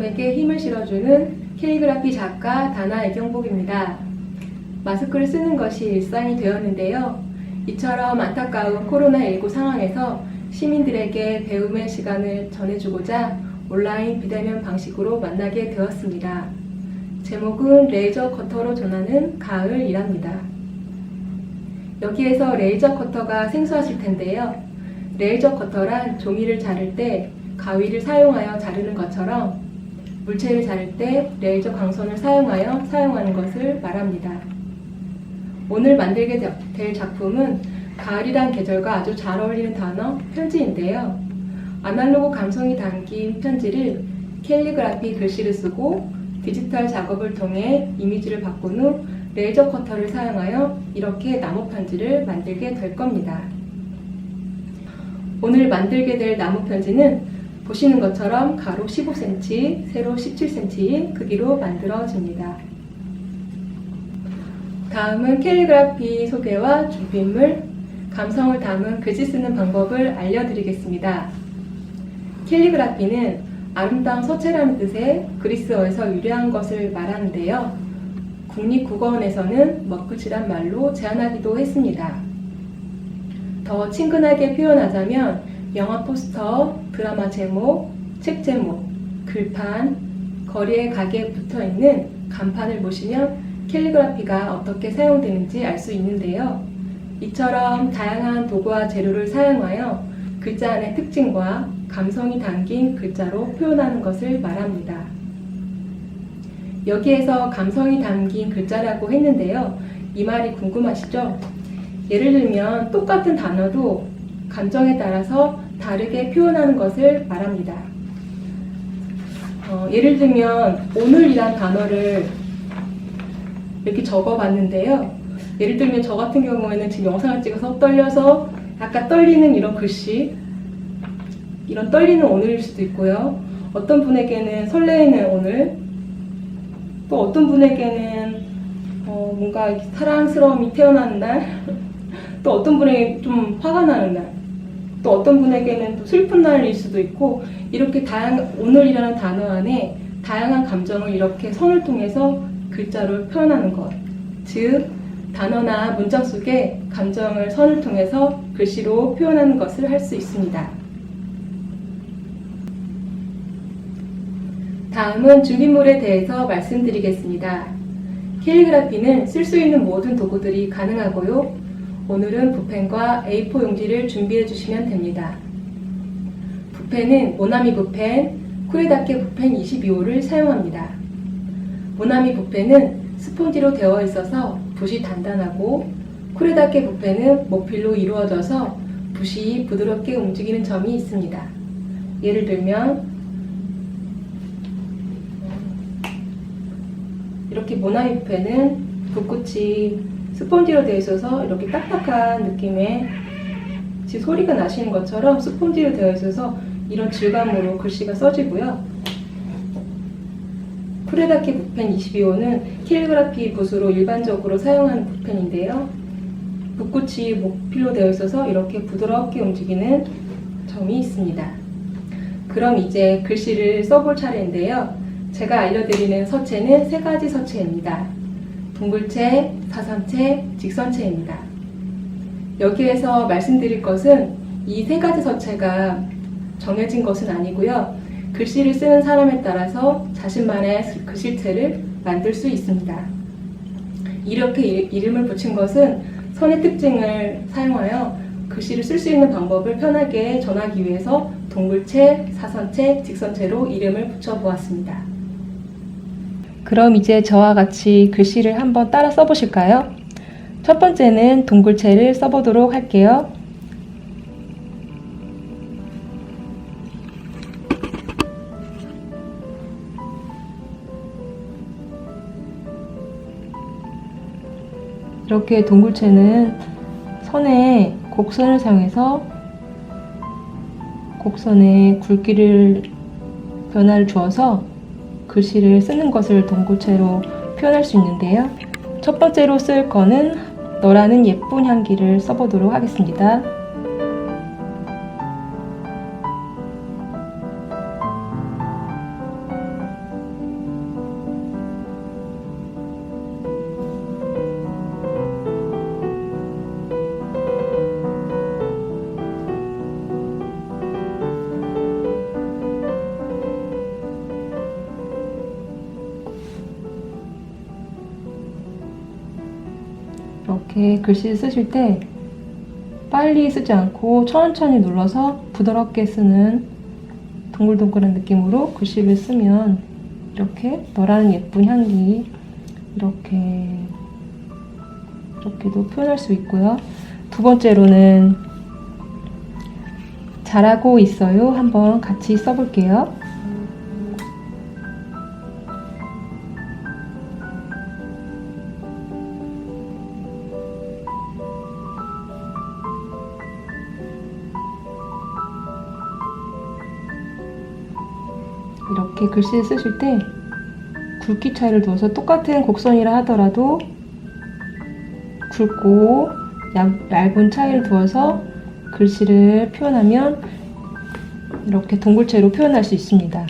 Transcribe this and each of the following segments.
사람에게 힘을 실어주는 캘리그라피 작가 다나 애경복입니다. 마스크를 쓰는 것이 일상이 되었는데요. 이처럼 안타까운 코로나19 상황에서 시민들에게 배움의 시간을 전해주고자 온라인 비대면 방식으로 만나게 되었습니다. 제목은 레이저 커터로 전하는 가을이랍니다. 여기에서 레이저 커터가 생소하실 텐데요. 레이저 커터란 종이를 자를 때 가위를 사용하여 자르는 것처럼 물체를 자를 때 레이저 광선을 사용하는 것을 말합니다. 오늘 만들게 될 작품은 가을이란 계절과 아주 잘 어울리는 단어 편지인데요. 아날로그 감성이 담긴 편지를 캘리그라피 글씨를 쓰고 디지털 작업을 통해 이미지를 바꾼 후 레이저 커터를 사용하여 이렇게 나무 편지를 만들게 될 겁니다. 오늘 만들게 될 나무 편지는 보시는 것처럼 가로 15cm, 세로 17cm인 크기로 만들어집니다. 다음은 캘리그라피 소개와 준비물, 감성을 담은 글씨 쓰는 방법을 알려드리겠습니다. 캘리그라피는 아름다운 서체라는 뜻의 그리스어에서 유래한 것을 말하는데요. 국립국어원에서는 먹구치란 말로 제안하기도 했습니다. 더 친근하게 표현하자면 영화 포스터, 드라마 제목, 책 제목, 글판, 거리에 가게에 붙어있는 간판을 보시면 캘리그라피가 어떻게 사용되는지 알 수 있는데요. 이처럼 다양한 도구와 재료를 사용하여 글자 안의 특징과 감성이 담긴 글자로 표현하는 것을 말합니다. 여기에서 감성이 담긴 글자라고 했는데요. 이 말이 궁금하시죠? 예를 들면 똑같은 단어도 감정에 따라서 다르게 표현하는 것을 말합니다. 예를 들면 오늘이란 단어를 이렇게 적어봤는데요. 예를 들면 저 같은 경우에는 지금 영상을 찍어서 떨려서 약간 떨리는 이런 글씨, 이런 떨리는 오늘일 수도 있고요. 어떤 분에게는 설레이는 오늘, 또 어떤 분에게는 뭔가 사랑스러움이 태어나는 날, 또 어떤 분에게 좀 화가 나는 날, 또 어떤 분에게는 또 슬픈 날일 수도 있고, 이렇게 오늘이라는 단어 안에 다양한 감정을 이렇게 선을 통해서 글자로 표현하는 것, 즉 단어나 문장 속에 감정을 선을 통해서 글씨로 표현하는 것을 할 수 있습니다. 다음은 준비물에 대해서 말씀드리겠습니다. 캘리그라피는 쓸 수 있는 모든 도구들이 가능하고요. 오늘은 붓펜과 A4 용지를 준비해 주시면 됩니다. 붓펜은 모나미 붓펜, 쿠레다케 붓펜 22호를 사용합니다. 모나미 붓펜은 스폰지로 되어 있어서 붓이 단단하고 쿠레다케 붓펜은 모필로 이루어져서 붓이 부드럽게 움직이는 점이 있습니다. 예를 들면 이렇게 모나미 붓펜은 붓끝이 스폰지로 되어 있어서 이렇게 딱딱한 느낌의 지금 소리가 나시는 것처럼 스폰지로 되어 있어서 이런 질감으로 글씨가 써지고요. 쿠레다케 붓펜 22호는 캘리그라피 붓으로 일반적으로 사용하는 붓펜인데요. 붓끝이 모필로 되어 있어서 이렇게 부드럽게 움직이는 점이 있습니다. 그럼 이제 글씨를 써볼 차례인데요. 제가 알려드리는 서체는 세 가지 서체입니다. 둥글체, 사선체, 직선체입니다. 여기에서 말씀드릴 것은 이 세 가지 서체가 정해진 것은 아니고요. 글씨를 쓰는 사람에 따라서 자신만의 글씨체를 만들 수 있습니다. 이렇게 이름을 붙인 것은 선의 특징을 사용하여 글씨를 쓸 수 있는 방법을 편하게 전하기 위해서 동글체, 사선체, 직선체로 이름을 붙여보았습니다. 그럼 이제 저와 같이 글씨를 한번 따라 써보실까요? 첫 번째는 동글체를 써보도록 할게요. 이렇게 동글체는 선에 곡선을 사용해서 곡선에 굵기를 변화를 주어서 글씨를 쓰는 것을 동글체로 표현할 수 있는데요. 첫 번째로 쓸 거는 너라는 예쁜 향기를 써보도록 하겠습니다. 이렇게 글씨 쓰실 때 빨리 쓰지 않고 천천히 눌러서 부드럽게 쓰는 동글동글한 느낌으로 글씨를 쓰면 이렇게 너라는 예쁜 향기 이렇게도 표현할 수 있고요. 두 번째로는 잘하고 있어요. 한번 같이 써볼게요. 이렇게 글씨를 쓰실 때 굵기 차이를 두어서 똑같은 곡선이라 하더라도 굵고 얇은 차이를 두어서 글씨를 표현하면 이렇게 동글체로 표현할 수 있습니다.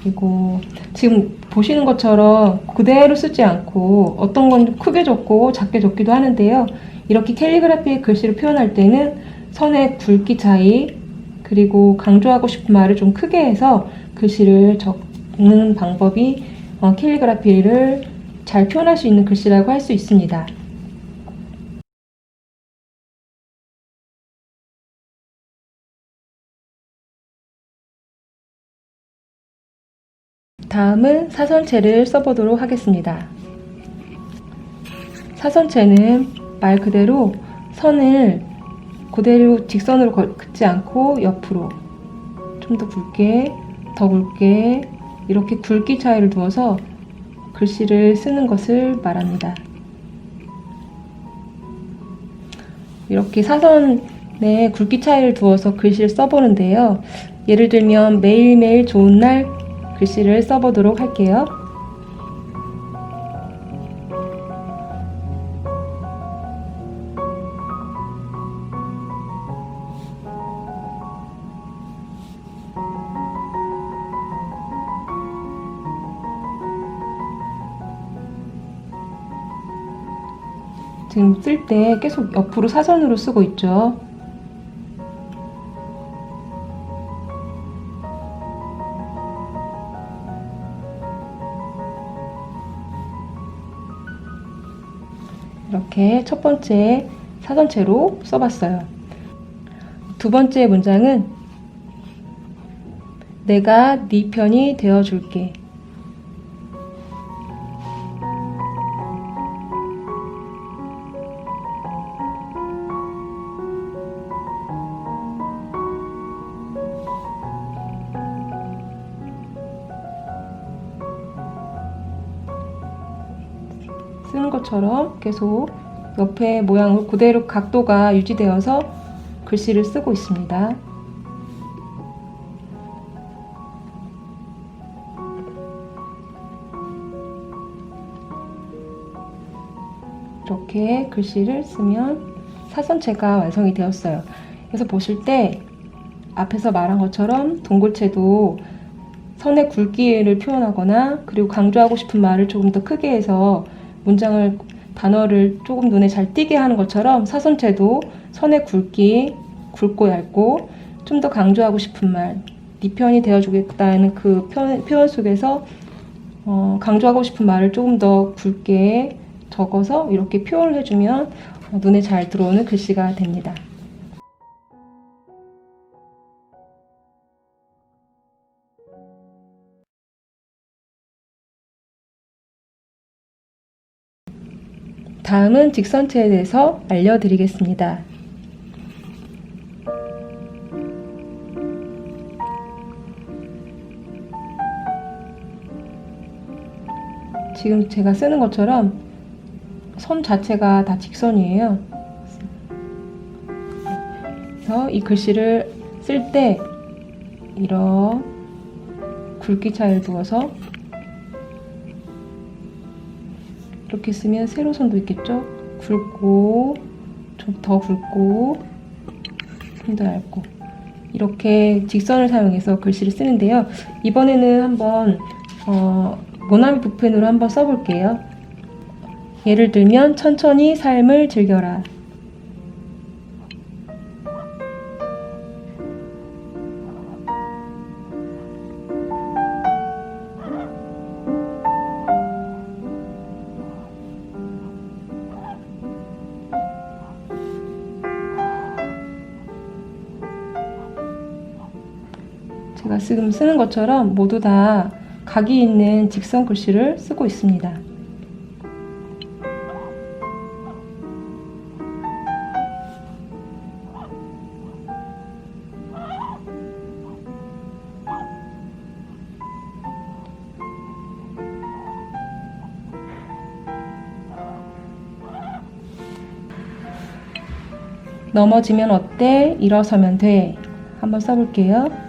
그리고 지금 보시는 것처럼 그대로 쓰지 않고 어떤 건 크게 적고 작게 적기도 하는데요. 이렇게 캘리그라피 글씨를 표현할 때는 선의 굵기 차이 그리고 강조하고 싶은 말을 좀 크게 해서 글씨를 적는 방법이 캘리그라피를 잘 표현할 수 있는 글씨라고 할 수 있습니다. 다음은 사선체를 써보도록 하겠습니다. 사선체는 말 그대로 선을 그대로 직선으로 긋지 않고 옆으로 좀 더 굵게 이렇게 굵기 차이를 두어서 글씨를 쓰는 것을 말합니다. 이렇게 사선에 굵기 차이를 두어서 글씨를 써보는데요. 예를 들면 매일매일 좋은 날 글씨를 써보도록 할게요. 지금 쓸 때 계속 옆으로 사선으로 쓰고 있죠. 이렇게 첫 번째 사선체로 써봤어요. 두 번째 문장은 내가 네 편이 되어줄게. 쓰는 것처럼 계속 옆에 모양을 그대로 각도가 유지되어서 글씨를 쓰고 있습니다. 이렇게 글씨를 쓰면 사선체가 완성이 되었어요. 그래서 보실 때 앞에서 말한 것처럼 동글체도 선의 굵기를 표현하거나 그리고 강조하고 싶은 말을 조금 더 크게 해서 문장을 단어를 조금 눈에 잘 띄게 하는 것처럼 사선체도 선의 굵기, 굵고 얇고 좀 더 강조하고 싶은 말, 네 편이 되어주겠다는 그 표현 속에서 강조하고 싶은 말을 조금 더 굵게 적어서 이렇게 표현을 해주면 눈에 잘 들어오는 글씨가 됩니다. 다음은 직선체에 대해서 알려드리겠습니다. 지금 제가 쓰는 것처럼 선 자체가 다 직선이에요. 그래서 이 글씨를 쓸 때 이런 굵기 차이를 두어서 이렇게 쓰면 세로선도 있겠죠? 굵고 좀 더 굵고 좀 더 얇고 이렇게 직선을 사용해서 글씨를 쓰는데요. 이번에는 한번 모나미 붓펜으로 한번 써볼게요. 예를 들면 천천히 삶을 즐겨라. 제가 지금 쓰는 것처럼 모두 다 각이 있는 직선 글씨를 쓰고 있습니다. 넘어지면 어때? 일어서면 돼. 한번 써볼게요.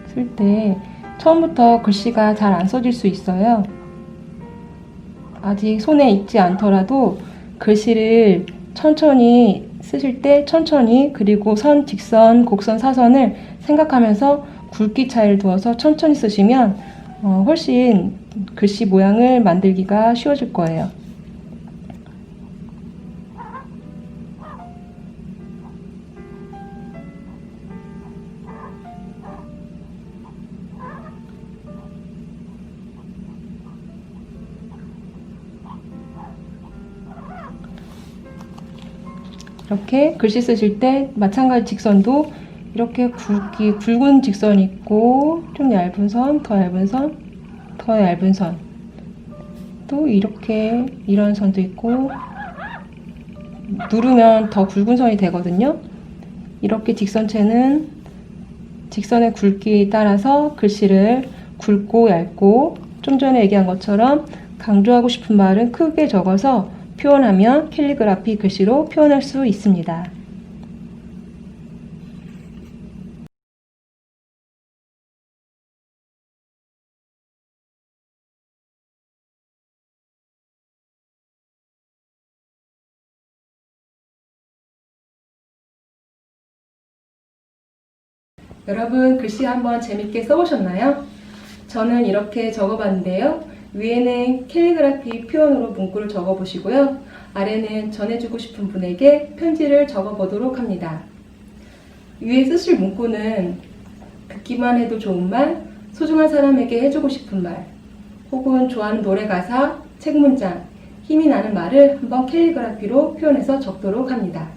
쓸 때 처음부터 글씨가 잘 안 써질 수 있어요. 아직 손에 익지 않더라도 글씨를 천천히 쓰실 때 천천히, 그리고 선, 직선, 곡선, 사선을 생각하면서 굵기 차이를 두어서 천천히 쓰시면 훨씬 글씨 모양을 만들기가 쉬워질 거예요. 이렇게 글씨 쓰실 때 마찬가지 직선도 이렇게 굵은 직선이 있고, 좀 얇은 선, 더 얇은 선, 더 얇은 선, 또 이렇게 이런 선도 있고, 누르면 더 굵은 선이 되거든요. 이렇게 직선체는 직선의 굵기에 따라서 글씨를 굵고 얇고, 좀 전에 얘기한 것처럼 강조하고 싶은 말은 크게 적어서 표현하면 캘리그라피 글씨로 표현할 수 있습니다. 여러분, 글씨 한번 재밌게 써보셨나요? 저는 이렇게 적어봤는데요. 위에는 캘리그라피 표현으로 문구를 적어보시고요. 아래는 전해주고 싶은 분에게 편지를 적어보도록 합니다. 위에 쓰실 문구는 듣기만 해도 좋은 말, 소중한 사람에게 해주고 싶은 말, 혹은 좋아하는 노래 가사, 책 문장, 힘이 나는 말을 한번 캘리그라피로 표현해서 적도록 합니다.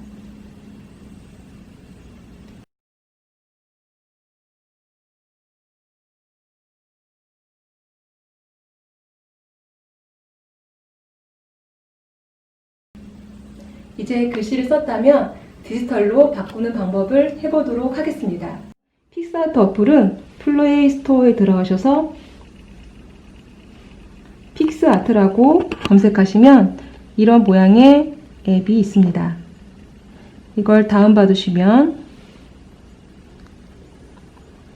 이제 글씨를 썼다면 디지털로 바꾸는 방법을 해보도록 하겠습니다. 픽스아트 어플은 플레이 스토어에 들어가셔서 픽스아트라고 검색하시면 이런 모양의 앱이 있습니다. 이걸 다운받으시면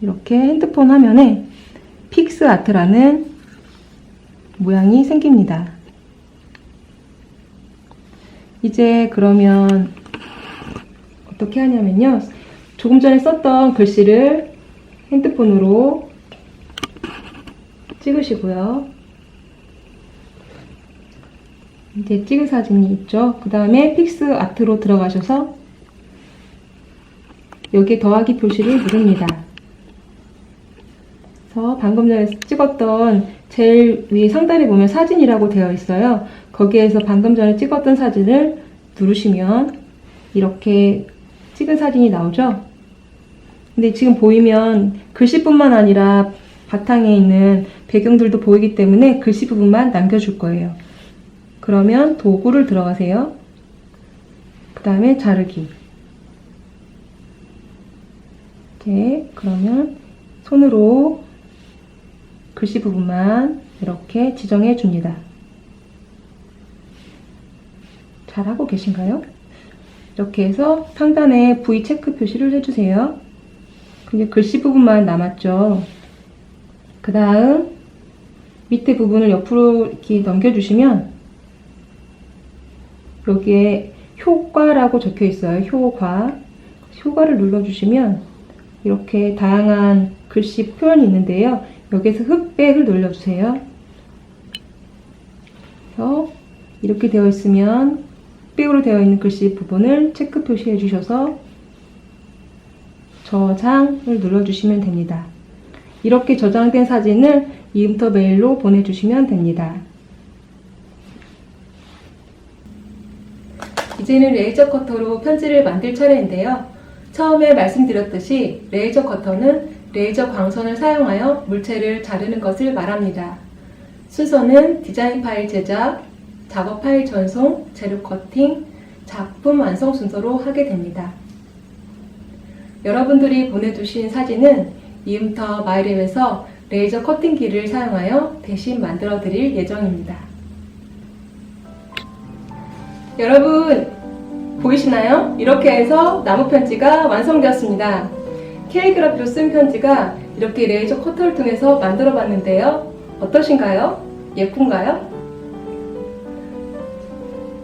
이렇게 핸드폰 화면에 픽스아트라는 모양이 생깁니다. 이제 그러면 어떻게 하냐면요. 조금 전에 썼던 글씨를 핸드폰으로 찍으시고요. 이제 찍은 사진이 있죠. 그 다음에 픽스아트로 들어가셔서 여기에 더하기 표시를 누릅니다. 그래서 방금 전에 찍었던 제일 위에 상단에 보면 사진이라고 되어 있어요. 거기에서 방금 전에 찍었던 사진을 누르시면 이렇게 찍은 사진이 나오죠. 근데 지금 보이면 글씨뿐만 아니라 바탕에 있는 배경들도 보이기 때문에 글씨 부분만 남겨줄 거예요. 그러면 도구를 들어가세요. 그 다음에 자르기. 이렇게 그러면 손으로 글씨 부분만 이렇게 지정해 줍니다. 잘하고 계신가요? 이렇게 해서 상단에 V 체크 표시를 해주세요. 근데 글씨 부분만 남았죠. 그 다음 밑에 부분을 옆으로 이렇게 넘겨주시면 여기에 효과라고 적혀 있어요. 효과를 눌러주시면 이렇게 다양한 글씨 표현이 있는데요. 여기에서 흑백을 눌러주세요. 그래서 이렇게 되어 있으면 흑백으로 되어 있는 글씨 부분을 체크 표시해 주셔서 저장을 눌러주시면 됩니다. 이렇게 저장된 사진을 이음터 메일로 보내주시면 됩니다. 이제는 레이저 커터로 편지를 만들 차례인데요. 처음에 말씀드렸듯이 레이저 커터는 레이저 광선을 사용하여 물체를 자르는 것을 말합니다. 순서는 디자인 파일 제작, 작업 파일 전송, 재료 커팅, 작품 완성 순서로 하게 됩니다. 여러분들이 보내주신 사진은 이음터 마이랩에서 레이저 커팅기를 사용하여 대신 만들어 드릴 예정입니다. 여러분 보이시나요? 이렇게 해서 나무 편지가 완성되었습니다. 캘리그라피로 쓴 편지가 이렇게 레이저 커터를 통해서 만들어 봤는데요. 어떠신가요? 예쁜가요?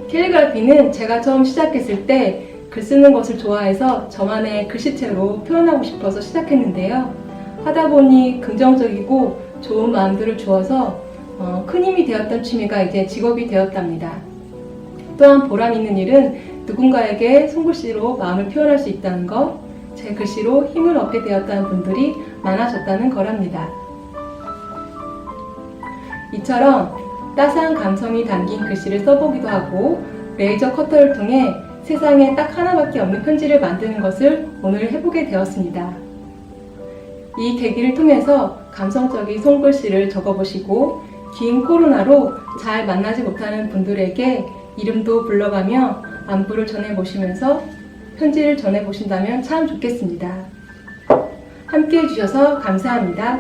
캘리그라피는 제가 처음 시작했을 때 글 쓰는 것을 좋아해서 저만의 글씨체로 표현하고 싶어서 시작했는데요. 하다 보니 긍정적이고 좋은 마음들을 주어서 큰 힘이 되었던 취미가 이제 직업이 되었답니다. 또한 보람 있는 일은 누군가에게 손글씨로 마음을 표현할 수 있다는 것, 제 글씨로 힘을 얻게 되었다는 분들이 많아졌다는 거랍니다. 이처럼 따스한 감성이 담긴 글씨를 써보기도 하고 레이저 커터를 통해 세상에 딱 하나밖에 없는 편지를 만드는 것을 오늘 해보게 되었습니다. 이 계기를 통해서 감성적인 손글씨를 적어보시고 긴 코로나로 잘 만나지 못하는 분들에게 이름도 불러가며 안부를 전해보시면서 편지를 전해보신다면 참 좋겠습니다. 함께 해주셔서 감사합니다.